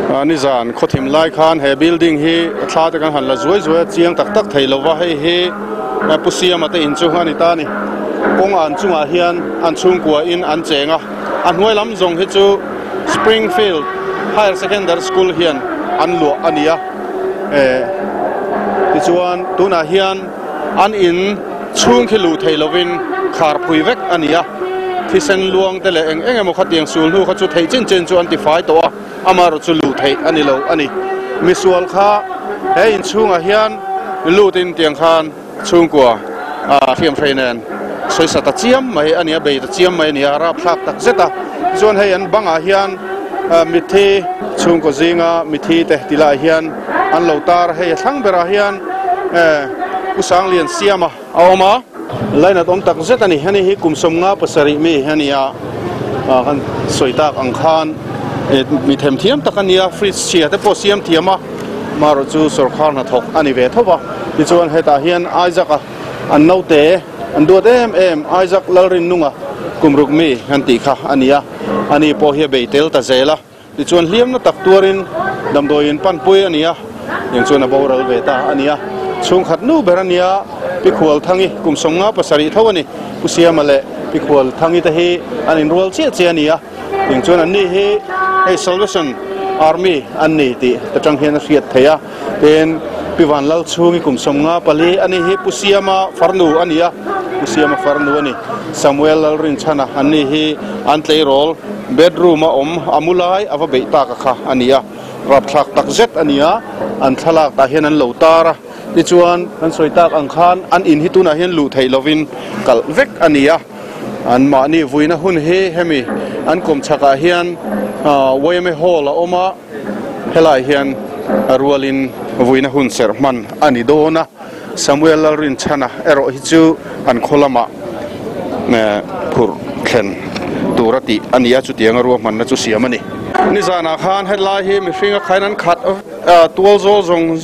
ani zan khothim lai khan he building hi thla te kan han la zoi zoi chiang tak tak thei lova hei hi pusiam ate in chu hani ta ni kong an chunga hian an chung kwa in an chenga an hnuai lam zong hi chu Springfield Higher Secondary School hian an lu ania ti chuan tuna hian an in chung khi lu thei lovin khar phui vek ania thi sen luang te le eng emo khatiang sul hu kha chu thei chen chen chu antify to amaro chu lu thei ani lo ani misual kha he in chunga hian lu tin tiang khan chung kwa thiam threinen soi sata chiam mai ania be ta chiam mai ania ra phak tak zeta chuan he an banga hian mithi chung ko zinga mithi te tila hian an lo tar he thang bera hian usang lian siama awma laina tom tak zeta ni hani hi kumsom nga pasari mi hania han soitak ang khan mi them thiam takania fridge chia te posiam thiama maro chu sarkar na thok ani ve thoba ti chuan heta hian aizaka an note an duat em aizak lalrin nunga kumruk mi han ti kha ania ani po hi beitel ta zela ti chuan hliam na tak tuarin damdoin panpui ania yang chuan a boral ve ta ania chung khat nu berania pikhwal thangi kumsom nga pasari thawani pusiam ale pikhwal thangi ta hi anin rol che che ania yang chuan an ni hi hey Salvation Army an ni ti tatang hian a hriat theia ten piwan lal chungi kumsom nga pali ani hi pusiama farnu ania pusiama farnu ani Samuel lalrin chana an ni hi an tlei rol bedroom a om amulai ava beita ka kha ania rap thak tak zet ania an thalak ta hian an lo tara ti chuan an soitak ang khan an in hituna hian lu thei lovin kal vek ania an ma ni vuina hun he hemi an kom chaka hian wayme hall a oma helai hian rualin vuina hun serman ani dona Samuel lalrin chana ero hi chu an kholama phur khen turati ania chu tianga ru man na chu siamani ni zana khan helai hi mi hringa khainan khat tual zo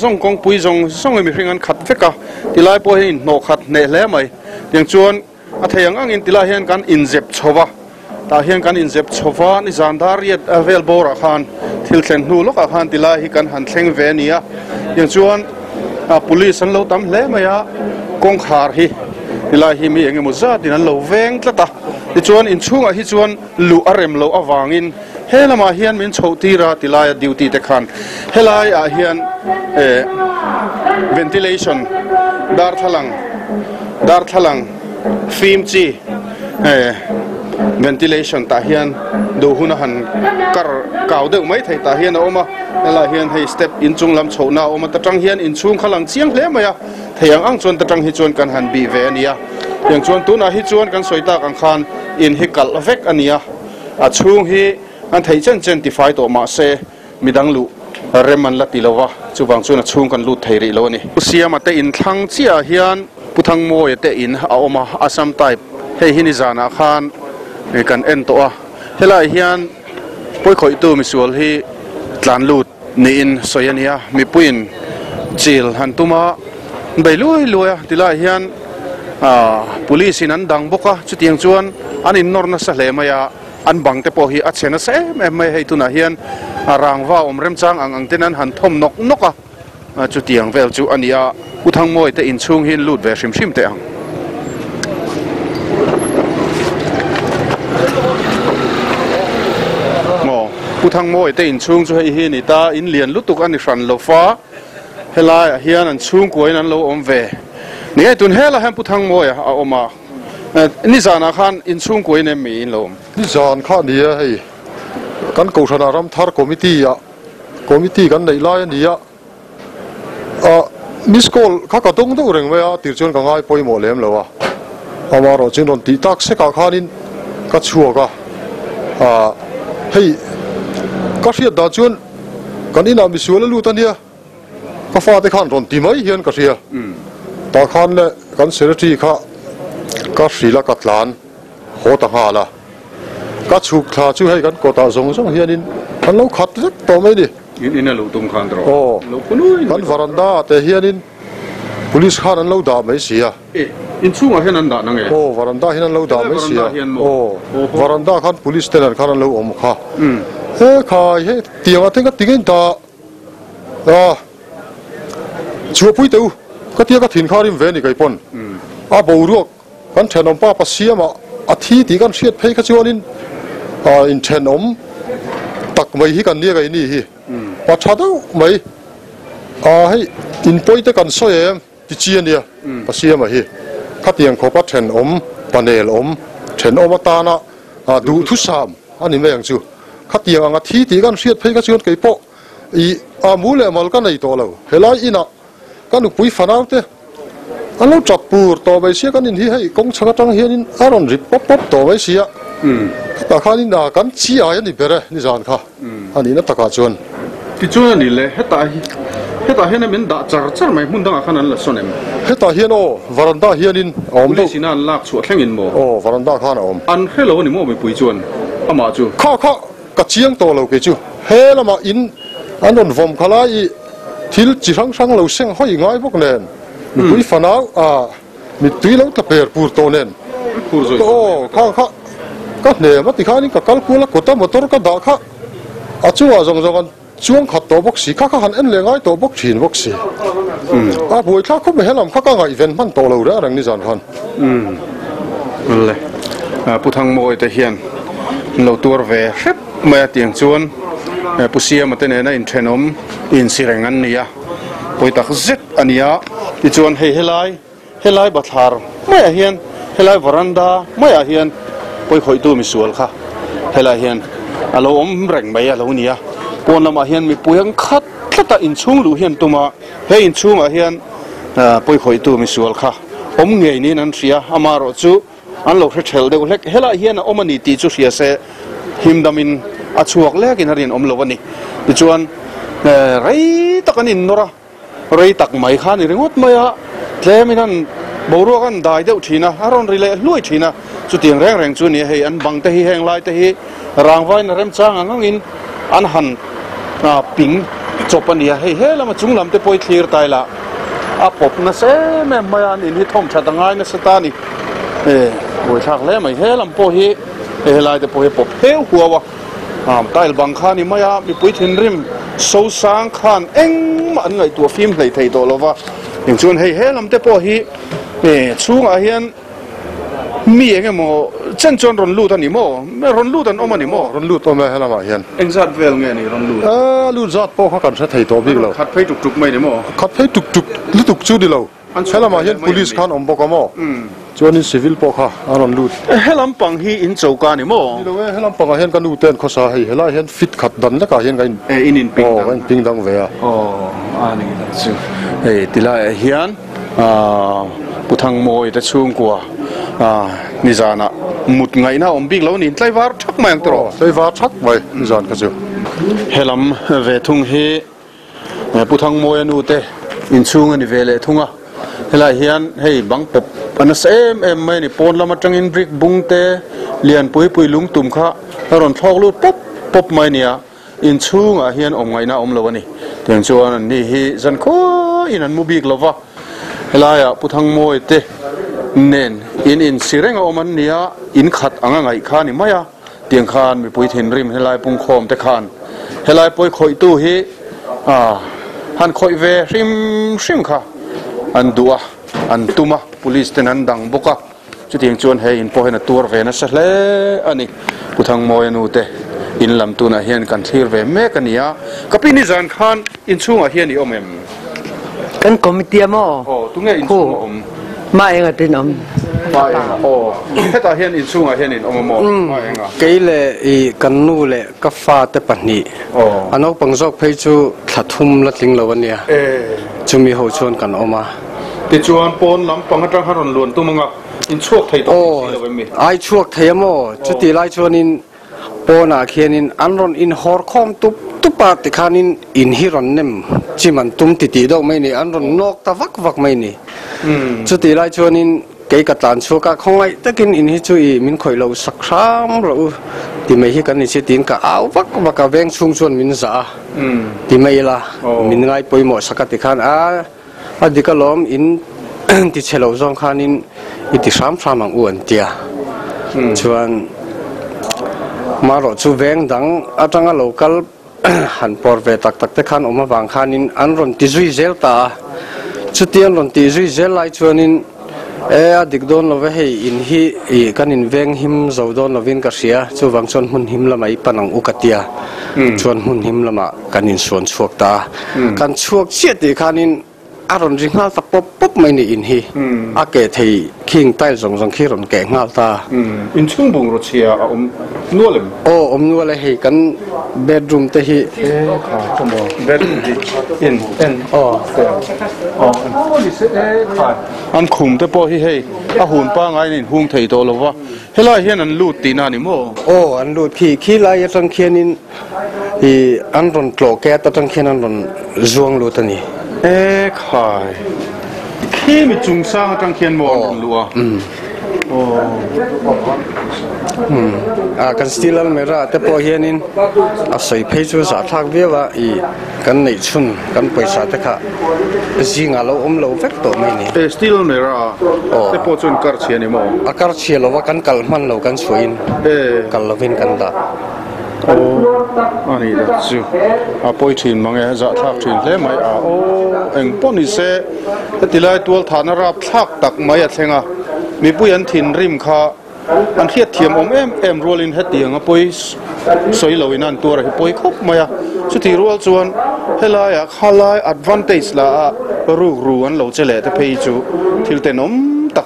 zong kong pui zong mi hringan khat veka tilai po hin no khat ne hle mai tiang chuan a theiang angin tilai hian kan injep chowa ta hian kan injep chowa ni zandar yet avel bora khan thil thlen hnu loka khan tilai hi kan han thleng ve nia tiang chuan police an lo tam hle maya kong khar hi tilai hi mi engemaw zat in an lo veng tlata ti chuan in chunga hi chuan lu arem lo awangin helama hian min chhotira tilai duty te khan helai a hian ventilation dar thalang film chi ventilation ta hian do huna han kar kaw deuh mai thei ta hian oma helai hian hei step in chung lam chhona oma ta tang hian in chung khalang chiang hle maya theiang ang chuan ta tang hi chuan kan han bi ve ania yang chuan tuna hi chuan kan soitak ang khan in hi kal vek ania a chung hi an thei chen tify to ma se midang lu reman la tilowa chuwang chuna chung kan lut thei ri lo ni usiama te in thlang chia hian puthang moi te in a oma asam type hei hini zana khan kan en to a helai hian poi khoi tu misual hi tlan lut ni in soyania mi puin chil han tuma beilui luya tilai hian police in an dang boka chutiang chuan an in norna sa hle maya an bang te po hi a chena se mai hei tuna hian rangwa omrem chang ang tenan han thom noka chutiang vel chu ania uthang moi te in chung hin lut ve hrim te ang uthang moi te in chung chu hei hi ni ta in lian lutuk ani hran lo fa helai hian an chung koin an lo om ve ni ai tun hela han puthang moi a oma ni zana khan in chung koin em mi in lom ni zan kha ni hei kan ko thana ram thar committee kan nei lai ni a miss call kha ka tong do reng we a tir chon ka ngai poi mo lem lo wa amaro chin ron ti tak se ka khanin ka chuwa ka hei ka hriat da chuan kan ina mi sual lu tan dia ka fa te khan ron ti mai hian ka ria ta khan le kan secretary kha ka hrila ka tlan ho ta hala ka chuk tha chu hei kan ko ta zong hianin an lo khat to mai ni in a lo tum khan ro lo kunui kan varanda te hianin police khan an lo da mai sia in chunga hian an da na nge varanda hian an lo da mai sia varanda khan police ten khan an lo om kha khai he tiang a teng ka tingin ta chua pui teu ka tia ka thin kharim ve ni kai pon a boruak kan thenom pa pasiama a thi ti kan hriat phei kha chuanin in thenom tak mai hi kan nia kai ni hi pa thadau mai hei in poite kan soem ti chiania pasiama hi ka tiang kho pa thenom panel thenom atana du thu sam ani me yang chu ka tiang anga thi ti kan hriat phei kha chuan kai po i mule mal kan nei to lo helai ina kan pui fanau te alo chapur to bai sia kan in hi hei kong changa tang hian in aron rip pop to bai sia ta khanin na kan chi ai ni bere ni zan kha ani na taka chuan ti chuan ni le heta hian min da char mai mun dang khan an la sonem heta hian o varanda hian in om do sina an lak chu thlengin mo varanda khan om an hello ni mo mi pui chuan ama chu kha ka chiang to lo ke chu helama in anon vom khala i thil chi sang lo seng hoi ngai bok nen mi pui fanau mi tui lo ta per pur to nen pur zoi kha ka ne ma ti khanin ka kalkula ko ta motor ka da kha achuwa jong an chuang khat to bok si kha han en le ngai to bok thin bok si boi kha khu me helam kha ka ngai event man to lo ra rang ni jan khan le puthang moi te hian lo tur ve hep mai tiang chuan pusia mate ne na in thenom in sirengan nia poitak zet ania ti chuan helai bathar mai a hian helai varanda mai a hian poi khoi tu mi sual kha helai hian alo om reng mai alo nia pon lama hian mi puyang khat thata in chung lu hian tuma he in chung a hian poi khoi tu mi sual kha om ngei ni nan ria amaro chu an lo thel de lek hela hian omani ti chu ria se himdamin achuak lekin harin om lowani ti chuan rei takanin nora rei tak mai khan ni ringot maya tleminan boru kan dai deuh thina aron rile hlui thina chu tiang reng chu ni hei an bang te hi heng lai te hi rangwai na rem chang angin an han ping chopania hei helama chunglam te poi thlir taila a pop na se me mayan in hi thom thatangai na satani boi thak le mai helam po hi helai te po hi pop heu huwa tail bang khani maya mi pui thin rim so sang khan eng ma an ngai tu film hlei thei to lova ning chuan hei helam te po hi chung a hian mi engemaw chen chuan ron lut ani mo ron lut an om ani mo ron lut om helama hian engzat vel nge ni ron lut lut zat po kha kan sa thei to big lo khat phei tuk mai ni mo khat phei tuk lutuk chu di lo helama hian police khan om bok amo chuan in civil po kha aron lut helam pang hi in chauka ni mo lo helam pang hian kan uten khosa hei hela hian fit khat dan la ka hian kan in ping dang ve a ani da chu hei tila hian puthang moi ta chung kwa nizana mut ngai na om big lo nin tlaiwar thak mai ang tro tlaiwar thak mai nizan ka chu helam ve thung hi puthang moi anu te in chung ani vele thunga hela hian hei bang pep anas em mai ni pon lama tangin brick bung te lian pui lung tum kha ron thlok lut pop mai nia in chung a hian om ngai na om lo ani tiang chuan ni hi zan kho in an mu big lova hela ya puthang moi te nen in sirenga oman nia in khat anga ngai kha ni maya tiang khan mi pui thin rim helai pung khom te khan helai poi khoi tu hi han khoi ve rim kha an dua an tuma police ten an dang boka chu tiang chuan he in po hena tur ve na sa hle ani puthang moi anu te in lam tu na hian kan thir ve me kania kapini zan khan in chunga hian ni omem kan committee mo tunge in chunga om ma enga tin om heta hian in chunga hian in omamo ma enga keile I kanu le ka fa te pani anok pangjok phei chu thathum la tling lawania chumi ho chon kan oma ti chuan pon lam pangatang haron luan tumanga in chuak thei to mi ai chuak theiamo chuti lai chuanin pona khianin anron in hor khom tupa te khanin in hiron nem chiman tum ti do mai ni anron nok ta vak mai ni chuti lai chuanin cái cắt tàn số các không ai tất nhiên in hết chui mình khởi lâu sắc sáng rồi thì mấy cái này sẽ tiến cả áo vắt và cả ven xung xuân mình giả thì mấy là mình ngay bôi mỏ sắc cái khan đi cái lom in thì chơi lâu xong khan in thì sám mang uẩn tia chuan mà rồi chú veng đắng ở trong cái local hàn por về tắc tắc tắc khăn mà vàng khăn in anh rồi tí duy zel ta chú tiền rồi tí duy zel lại chuan in dik don lo ve hei in hi kan in veng him zo don lo vin ka sia chu wang chon hun him lama i panang ukatia chuan hun him lama kan in suan chuak ta kan chuak chiat ti khan in aron ring hal ta pop pop mai ni in hi a ke thei king tai zong zong khi ron ke ngal ta in chung bung ro chia a nualem nuale hei kan bedroom te hi bedroom in an khum te po hi hei a hun pa ngai nin hung thei to lova helai hian an lut ti na ni mo an lut khi lai atang khian in hi an ron tlo ke ta tang khian an ron zuang lut ani khai khi mi chung sang atang khian mo an lua kan steel almera te po hianin a soi phei chu za thak vewa I kan nei chun kan paisa te kha zinga lo lo vek to mai ni steel mera te po chun kar chi ani mo a kar chi lo wa kan kal man lo kan chuin kal lovin kan da ani da chu a poi thin mange za thak thin hle mai a eng poni se tilai tual thana rap thak tak mai a thlenga mi puyan thin rim kha an khiat thiam em rolin hetiang a poi soi lo in an tur hi poi khop maya chu ti rual chuan helai a khalai advantage la ru an lo chele te phei chu thil te nom tak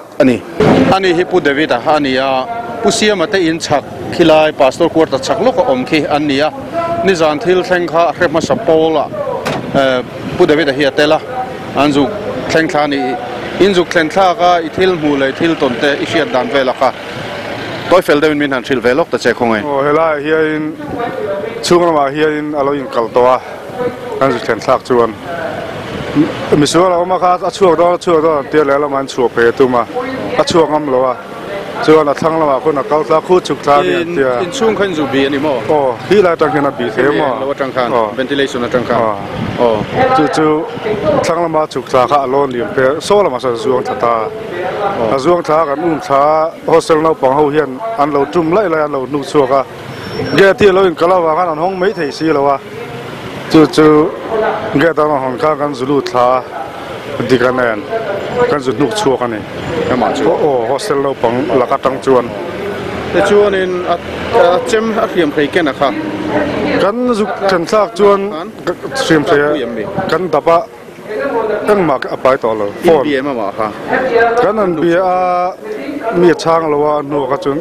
ani hi pu david a ania pusia mate in chak khilai pastor court ta chak lo ko om khi ania ni zan thil thleng kha hrema sapola pu david a hi atela anzu thleng thla ni inzu thleng thla ka I thil mu le thil tonte I hriat dan vela kha toy fel devin min han thil velok ta che khongai helai hian chunga hian alo in kal towa anzu thleng thak chuan misura ma kha a chuak do tia le la man chuak pe tu ma a chuak ngam lo wa chuan a thang lama khuna kal thla khu chuk thla ni tia in chung khan zu bi ani mo hi la tang khana bi the mo lo tang khan ventilation tang khan chu thang lama chuk thla kha alon lim pe so lama sa zuang thata a zuang thla kan thla hostel no pang ho hian an lo tum lai an lo nu chuaka ge ti lo in kala wa kan an hong mei thei si lo wa chu ge ta ma hong ka kan zulu thla dikanen kan zu nuk chuak ani ma chu hostel no pang la ka tang chuan te chuan in chem a khiam phei ken a kha kan zu than thak chuan sim phei kan dapa tang mak apai to lo phone bi ma kha kan an bi a mi chang lo wa no ka chun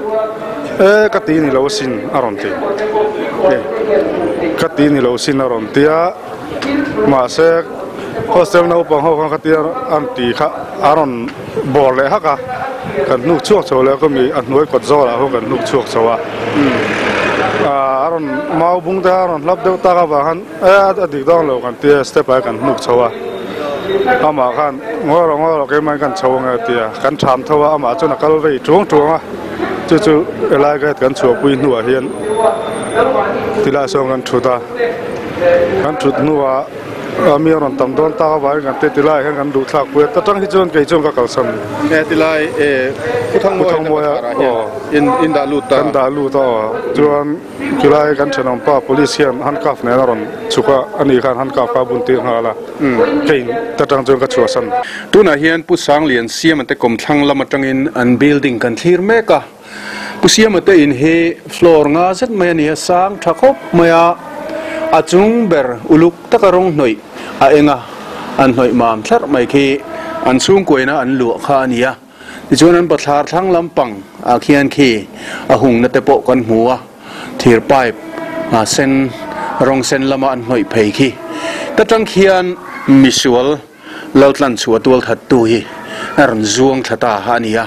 ka ti ni lo sin aron ti ka ti ni lo sin aron ti a ma se hostel no pang ho ka ti an ti kha aron bol le ha ka kan nu chuak chaw le ko mi an noi kot zo la ho kan nu chuak chawa aron mau bung da aron lap de ta ka ba han dik dong lo kan ti step ai kan nu chawa ama kan ngoro ke man kan chaw nga ti kan tham thawa ama chuna kal vei chung a chu elai ga kan chuak pui nu a hian tila song kan thuta kan thut nu a mi ron tam don ta ba kan te tilai kan du thak pu ta tang hi chon ke chon ka kalsam tilai puthang mo in da lut ta chuan tilai kan thanom pa police hian han kaf ne ron chuka ani khan han kaf ka bun ti hala kein ta tang chon ka chuasan tuna hian pu sang lian siam ate kom thlang lama tangin an building kan thlir meka pu siam ate in he floor nga zet mai ani sang thakop maya achung ber uluk takarong noi a enga an noi mam thlar mai khi an chung koina an lu kha ania ti chuan an pathlar thlang lampang a khian khi a hung na te po kan hmuwa thir pipe a sen rong sen lama an noi phei khi ta tang khian misual lautlan chua tual that tu hi aron zuang thata ha ania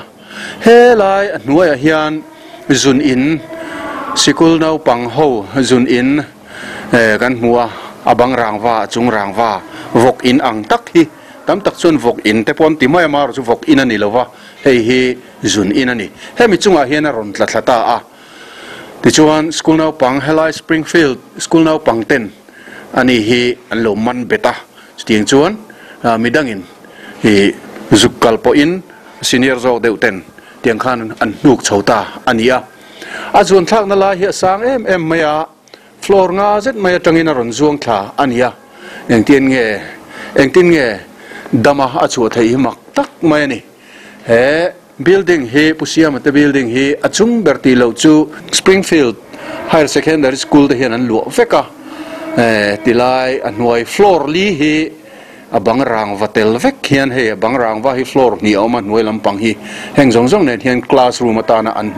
helai a hnuai a hian zun in sikul nau pang ho zun in kan hmuwa abang rangwa chung rangwa vok in ang tak hi tam tak chuan vok in te pon ti mai mar chu vok in ani lova hei hi zun in ani hemi chunga hian a ron tlathlata a ti chuan school nau pang helai springfield school nau pang 10 ani hi an lo man beta tiang chuan midangin hi zukkal po in senior zo deu 10 tiang khan an nuk chhota ania chuan thak na la hi sang em maya floor nga zet maya tangin a ron zuang thla ania eng tin nge dama a chu thei mak tak mai ni he building hi pusiam te building hi achung berti lo chu Springfield Higher Secondary School te hian an lu veka tilai anoi floor li hi abang rang vatel vek hian he abang rang va hi floor ni oma noi lampang hi heng zong nen hian classroom atana an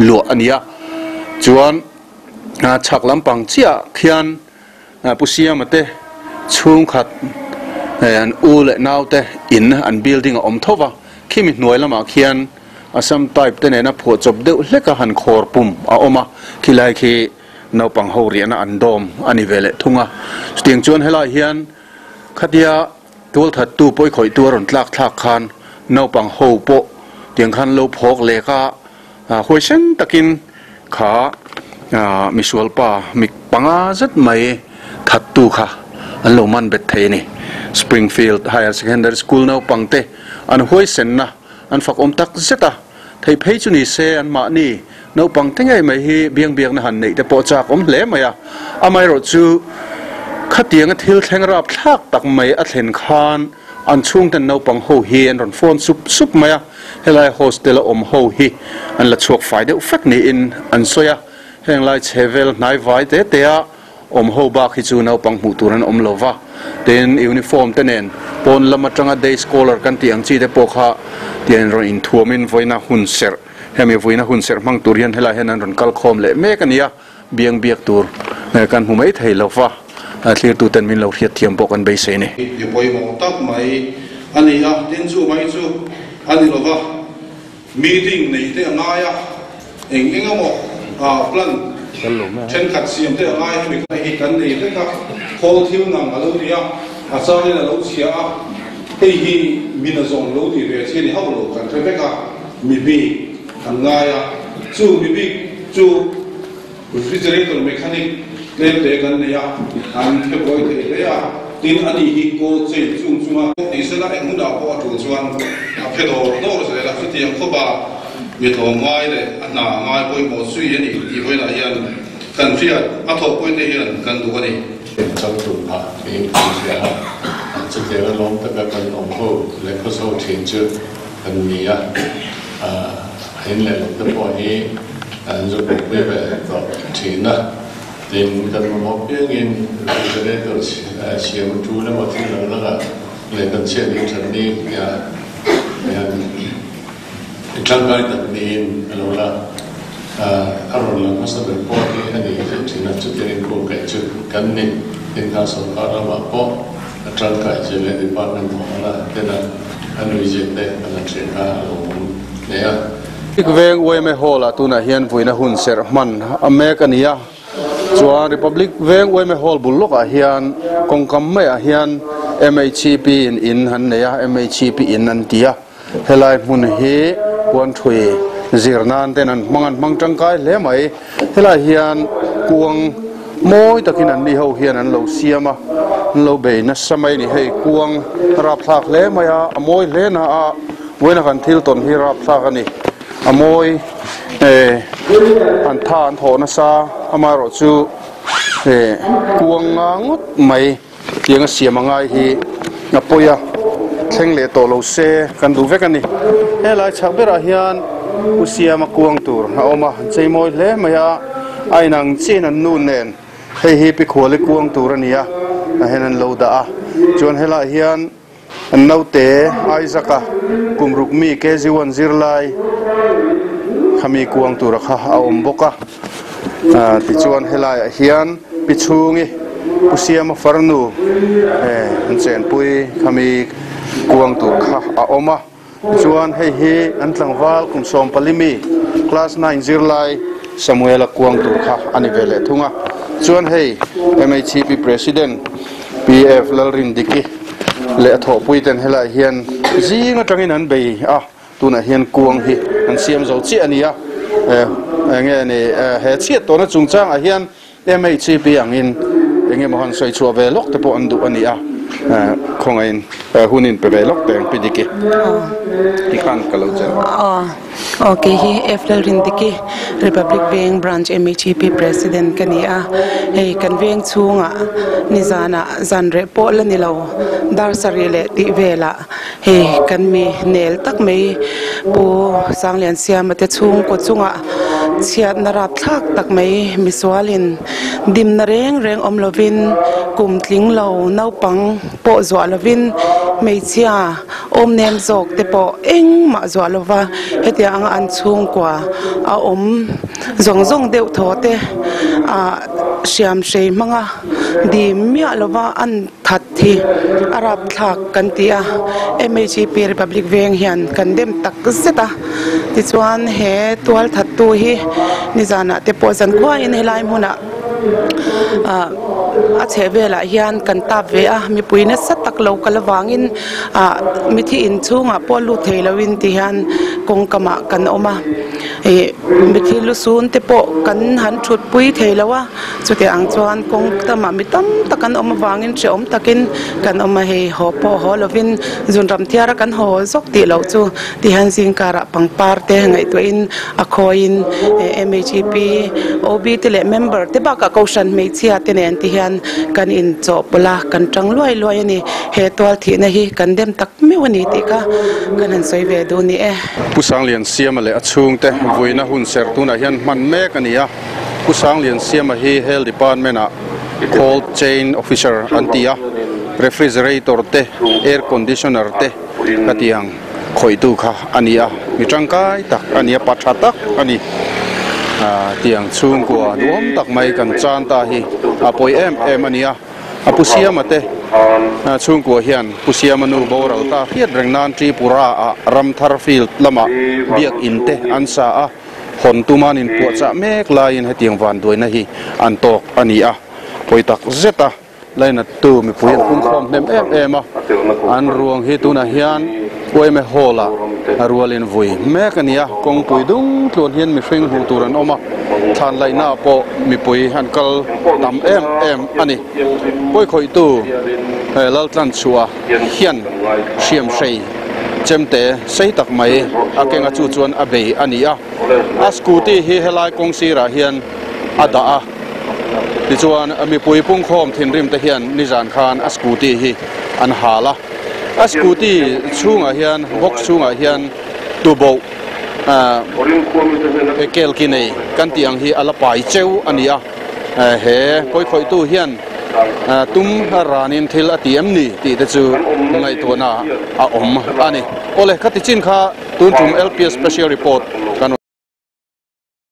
lu ania chuan chak lampang chia khian pusiam te chung khat an ul nau te in an building om thova khimi noi lama khian asam type te nena pho chop deuh hleka han khor pum a oma khilai khi naupang ho riana an dom ani vele thunga stiang chuan helai hian khatia tol that tu poi khoi tu ron tlak khan naupang ho po tiang khan lo phok leka hoisen takin kha misual pa mik panga zat mai that tu kha an lo man bet thei ni Springfield Higher Secondary School naupang te an hoisen na an fak om tak zeta thei phei chu ni se an ma ni naupang tengai mai hi biang na han nei te po chak om hle maya amai ro chu khatiang a thil thleng rap thak tak mai a thlen khan an chung tan naupang ho hi an ron phone sup maya helai hostel om ho hi an la chuak fai deuh fek ni in an soya heng lai chevel nai vai te a om ho ba khi chu naupang mu turan om lova ten uniform tenen pon lama tanga day scholar kan tiang chi te pokha tian ron in thuamin voina hun ser hemi voina hun ser mang turian hela henan ron kal khom le me kania biang biak tur kan humai thei lova clear tu ten min lo hiat thiam pok an be se ni yu poi mo tak mai ani a tin chu mai chu ani lova meeting nei te angaya engamo plan chen khat siam te angai mi kai hi kan nei te ka khol thiu nang alo ria a chawi na lo chia a hei hi mina zong lo ti ve che ni ha lo kan thai ka mi bi angaya chu mi bi chu refrigerator mechanic lên để gần này à anh cái bồi thế đấy à tin anh đi cô chơi chung chung à thì sẽ là anh muốn đào qua chủ chuan cái đồ đó rồi là cái tiền không bà việc thầu ngay đấy anh nào ngay bồi một suy nghĩ thì với là hiện cần phải à thầu bồi này hiện cần đủ này trong tủ hạ thì sẽ thực tế là lông tất cả cần ủng hộ lấy cơ sở thiền chưa cần gì à hiện là lông tất cả ấy rồi bây giờ có thiền à then kan mo piangin refrigerator siam tu na mo tin la la le kan che ni than ni ya tlang kai tak ni lo la aron la ma sa be po ni ani tin na chu tin ko kai chu kan ni tin ka so ka ra ma po tlang kai che le department mo la tena anu je te ana che ka lo ne ya veng we me hola tuna hian voina hun ser man americania chuan republic veng we me hol bul loka hian kongkam me a hian MHP in han neya MHP in an tia helai mun hi puan thui zirnan ten an mangan mangtang kai le mai helai hian kuang moi takin an ni ho hian an lo siama lo be na samai ni hei kuang rap thak le maya amoi le na a wena kan thil ton hi rap thak ani amoi an tha an tho na sa amaro chu kuang ngut mai tiang siam angai hi na poya thleng le to lo se kan du vek ani helai chakbera hian usiam kuang tur na oma cheimoi le maya ainang chin an nun nen hei hi pi khole kuang tur ania a henan lo da a chuan helai hian an naute aizaka kumruk mi KG1 zirlai khami kuang tur kha a om boka ti chuan helai hian pichungi pusiam farnu an chen pui khami kuang tur kha a oma chuan hei hi an tlangwal kum som palimi class 9 zirlai Samuel kuang tur kha ani vele thunga chuan hei MHP president PF lalrin diki le tho pui ten helai hian zinga tangin an bei a tuna hian kuang hi an siam zo chi ania nge ni he chiat to na chungchang a hian MHP angin enge mohan soi chu ve lok te po an du ania khongain hunin pe ve lok teng pidiki ti khan kalo chen Okay, he FL Rindiki, Republic Veng Branch MHP President Kania, hey, kan Veng Chunga, Nizana, Zanre Pola Nilo, Darsarile, Tivela, hey, kan me nail tak me, Po Sanglian Siam at the Chung, Kotunga, Siat Narap tak me, Miswalin, Dim Nareng, Reng Omlovin, Kumtling Low, Naupang, Po Zualovin, Meitia, Nem Zok, the Po, Eng Mazwalova, Hetia. An chung kwa zong deuh thote siam sei manga di mia lova an that thi arab thak kan tia MHP Republic Veng hian kandem tak zeta ti chuan he tual that tu hi nizana te po zan khwa in helai muna a chevela hian kan tap ve a mi puina satak lo kalawangin mi thi in chunga polu theilawin ti hian kong kama kan oma mi thi lu sun te po kan han thut pui theilawa chute ang chuan kong tama mi tam takan oma wangin che om takin kan oma he ho po ho lovin zun ram tiara kan ho zok ti lo chu ti han sing kara pangpar te ngai to in a khoin MHP OB te le member te ba ka kaushan me chia te nen ti hian kan in cho pola kan tang loi ani he tol thi na hi kan dem tak me wani ti ka kan han soi ve do ni pusang lian siam le achung te voina hun ser tu na hian man mek ania pusang lian siam hi health department a cold chain officer antia refrigerator te air conditioner te katiang khoi tu kha ania mi tangkai tak ania pathatak ani tiang chung ko nuam tak mai kan chan ta hi apoi em ania apusia mate chung ko hian pusia manu boral ta hiat rengnan tripura a ramthar field lama biak inte ansa a hon tuman in puacha mek lain hetiang van doina hi antok ania poitak zeta laina tu mi puyan kum khom nem em an ruang hi tuna hian oime hola arwalin vui mekania kong pui dung tlon hian mi hring hu turan oma than lai na po mi pui han kal tam em ani poi khoi tu lal tlan chua hian siam sei chemte sei tak mai akenga chu chuan abei ania a scooty hi helai kong sira hian ada a ti chuan mi pui pung khom thin rim te hian nizan khan a scooty hi an hala a scooty chunga hian box chunga hian tubo kel kinei kan tiang hi ala pai cheu ania he koi khoi tu hian tum ranin thil atm ni ti te chu ngai to na a om ani ole khati chin kha tun tum LPS special report kan